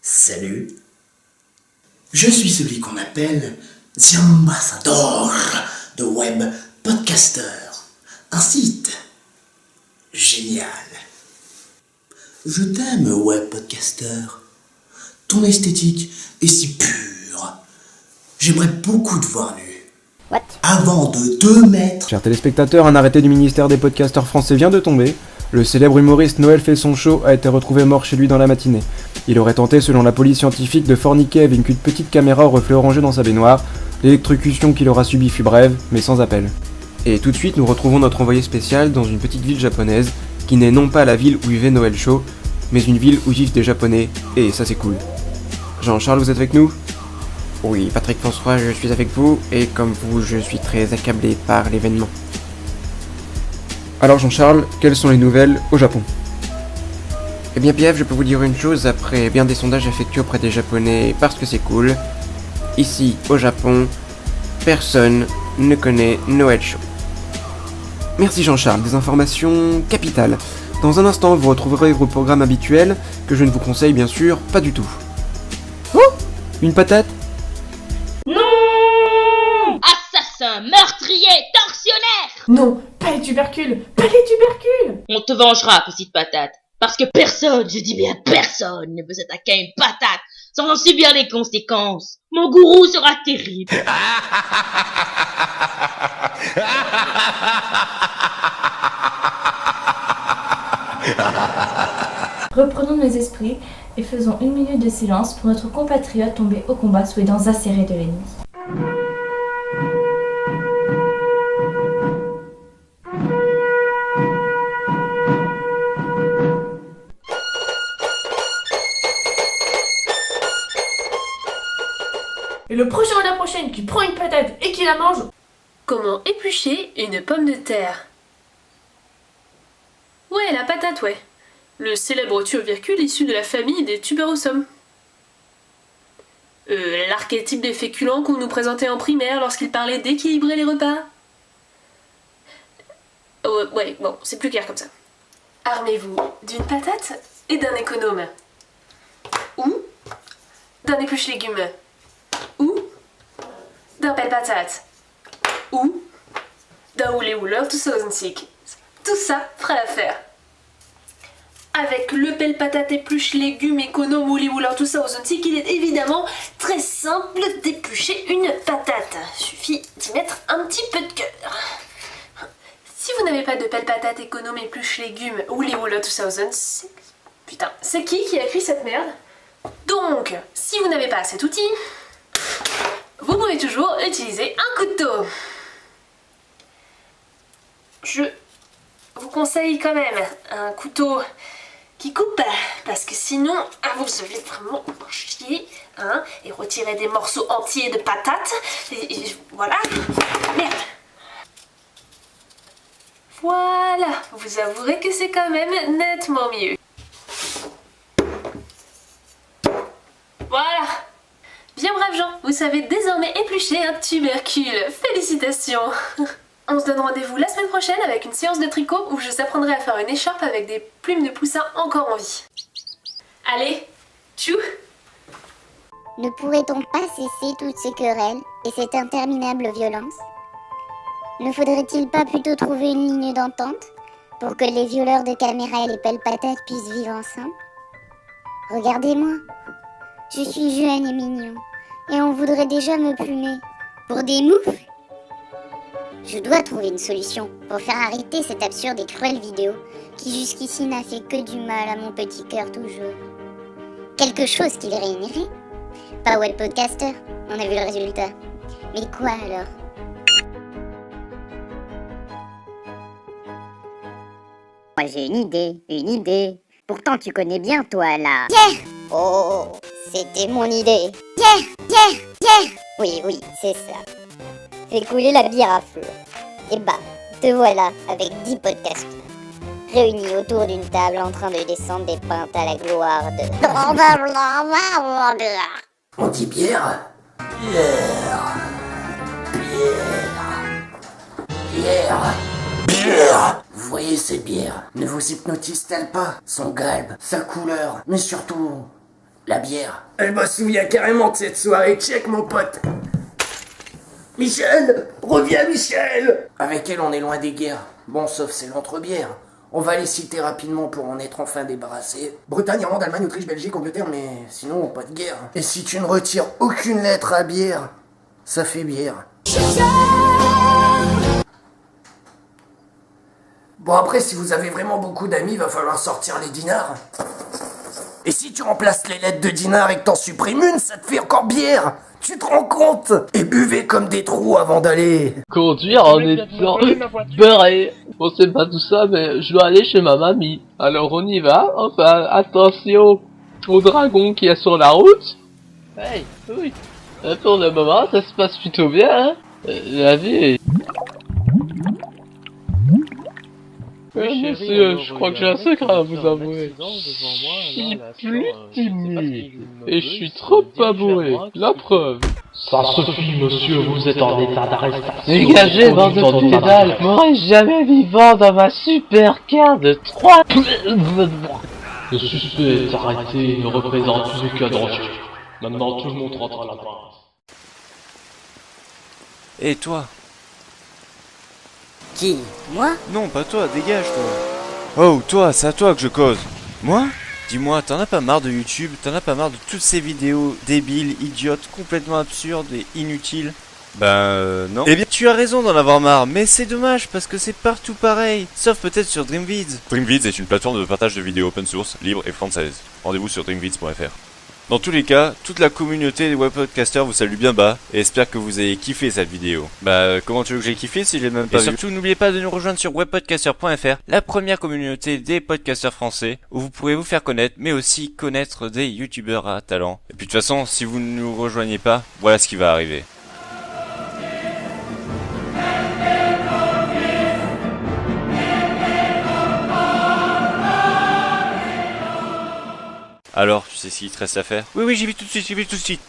Salut. Je suis celui qu'on appelle The Ambassador de Web Podcaster. Un site génial. Je t'aime, Web Podcaster. Ton esthétique est si pure. J'aimerais beaucoup te voir nu. What? Avant de 2 mètres. Chers téléspectateurs, un arrêté du ministère des podcasteurs français vient de tomber. Le célèbre humoriste Noël Fesson Show a été retrouvé mort chez lui dans la matinée. Il aurait tenté, selon la police scientifique, de forniquer avec une petite caméra au reflet orangé dans sa baignoire. L'électrocution qu'il aura subie fut brève, mais sans appel. Et tout de suite, nous retrouvons notre envoyé spécial dans une petite ville japonaise, qui n'est non pas la ville où vivait Noël Show, mais une ville où vivent des Japonais, et ça c'est cool. Jean-Charles, vous êtes avec nous ? Oui, Patrick François, je suis avec vous, et comme vous, je suis très accablé par l'événement. Alors Jean-Charles, quelles sont les nouvelles au Japon ? Eh bien Pierre, je peux vous dire une chose, après bien des sondages effectués auprès des Japonais, parce que c'est cool, ici, au Japon, personne ne connaît Noël Show. Merci Jean-Charles, des informations capitales. Dans un instant, vous retrouverez vos programmes habituels, que je ne vous conseille bien sûr pas du tout. Oh ! Une patate ? Non! Assassin, meurtrier, tortionnaire! Non, pas les tubercules! Pas les tubercules! On te vengera, petite patate. Parce que personne, je dis bien personne, ne peut s'attaquer à une patate sans en subir les conséquences. Mon gourou sera terrible. Reprenons nos esprits et faisons 1 minute de silence pour notre compatriote tombé au combat sous les dents acérées de l'ennemi. Et le prochain ou la prochaine qui prend une patate et qui la mange. Comment éplucher une pomme de terre? Ouais, la patate, ouais. Le célèbre tubercule issu de la famille des tuberosum. L'archétype des féculents qu'on nous présentait en primaire lorsqu'il parlait d'équilibrer les repas. Ouais, bon, c'est plus clair comme ça. Armez-vous d'une patate et d'un économe. Ou d'un épluche-légumes. Ou d'un pelle-patate. Ou d'un houlet-houler 2006. Tout ça fera l'affaire. Avec le pelle-patate, épluche, légumes, économe, houlet-houler 2006, il est évidemment très simple d'éplucher une patate. Suffit d'y mettre un petit peu de cœur. Si vous n'avez pas de pelle-patate, économe, épluche, légumes, houlet-houler 2006... Putain, c'est qui a écrit cette merde? Donc, si vous n'avez pas cet outil, vous pouvez toujours utiliser un couteau. Je vous conseille quand même un couteau qui coupe, parce que sinon vous allez vraiment chier, hein, et retirer des morceaux entiers de patates, et voilà. Merde. Voilà, vous avouerez que c'est quand même nettement mieux. Voilà. Bien brave Jean, vous savez désormais éplucher un tubercule. Félicitations. On se donne rendez-vous la semaine prochaine avec une séance de tricot où je vous apprendrai à faire une écharpe avec des plumes de poussin encore en vie. Allez, tchou! Ne pourrait-on pas cesser toutes ces querelles et cette interminable violence? Ne faudrait-il pas plutôt trouver une ligne d'entente pour que les violeurs de caméra et les pelle-patates puissent vivre ensemble? Regardez-moi, je suis jeune et mignon, et on voudrait déjà me plumer pour des moufles. Je dois trouver une solution pour faire arrêter cette absurde et cruelle vidéo qui jusqu'ici n'a fait que du mal à mon petit cœur toujours. Quelque chose qui les réunirait. Pas Web Podcaster, on a vu le résultat. Mais quoi alors? Moi j'ai une idée. Pourtant tu connais bien toi là. Pierre! Oh, c'était mon idée. Pierre! Oui, c'est ça. Fais couler la bière à feu. Et bah, te voilà avec 10 podcasts réunis autour d'une table en train de descendre des pintes à la gloire de... On dit bière? Bière. Vous voyez ces bières, ne vous hypnotisent-elles pas? Son galbe, sa couleur, mais surtout La bière. Je me souviens carrément de cette soirée, check mon pote. Michel, reviens Michel. Avec elle, on est loin des guerres. Bon, sauf c'est l'entre-bière. On va les citer rapidement pour en être enfin débarrassé. Bretagne, Irlande, Allemagne, Autriche, Belgique, Angleterre, mais Sinon, pas de guerre. Et si tu ne retires aucune lettre à bière, ça fait bière. bon après si vous avez vraiment beaucoup d'amis, va falloir sortir les dinars. Et si tu remplaces les lettres de dinar et que t'en supprimes une, ça te fait encore bière. Tu te rends compte? Et buvez comme des trous avant d'aller. Conduire en étant beurré. On sait pas tout ça, mais je dois aller chez ma mamie. Alors on y va. Enfin, attention au dragon qui est sur la route. Hey, oui. Pour le moment, ça se passe plutôt bien, hein. La vie est... Oui, monsieur, je crois que j'ai un secret à vous avouer. Je suis plus timide. Et je suis trop pas bourré. La preuve. Ça suffit, monsieur, vous êtes en état d'arrestation. Dégagez, bande de pédales. M'aurais jamais vivant dans ma super carte de 3... Le suspect est arrêté et ne représente plus aucun danger. Maintenant, tout le monde rentre à la base. Et toi? Qui? Moi? Non, pas toi, dégage toi. Oh, toi, c'est à toi que je cause. Moi? Dis-moi, t'en as pas marre de YouTube? T'en as pas marre de toutes ces vidéos débiles, idiotes, complètement absurdes et inutiles? Non. Eh bien, tu as raison d'en avoir marre, mais c'est dommage parce que c'est partout pareil, sauf peut-être sur Dreamvids. Dreamvids est une plateforme de partage de vidéos open source, libre et française. Rendez-vous sur dreamvids.fr. Dans tous les cas, toute la communauté des webpodcasters vous salue bien bas et espère que vous avez kiffé cette vidéo. Comment tu veux que j'ai kiffé si je l'ai même pas vu? Et surtout, n'oubliez pas de nous rejoindre sur webpodcaster.fr, la première communauté des podcasters français, où vous pourrez vous faire connaître, mais aussi connaître des youtubeurs à talent. Et puis de toute façon, si vous ne nous rejoignez pas, voilà ce qui va arriver. Alors, tu sais ce qu'il te reste à faire? Oui, j'y vais tout de suite,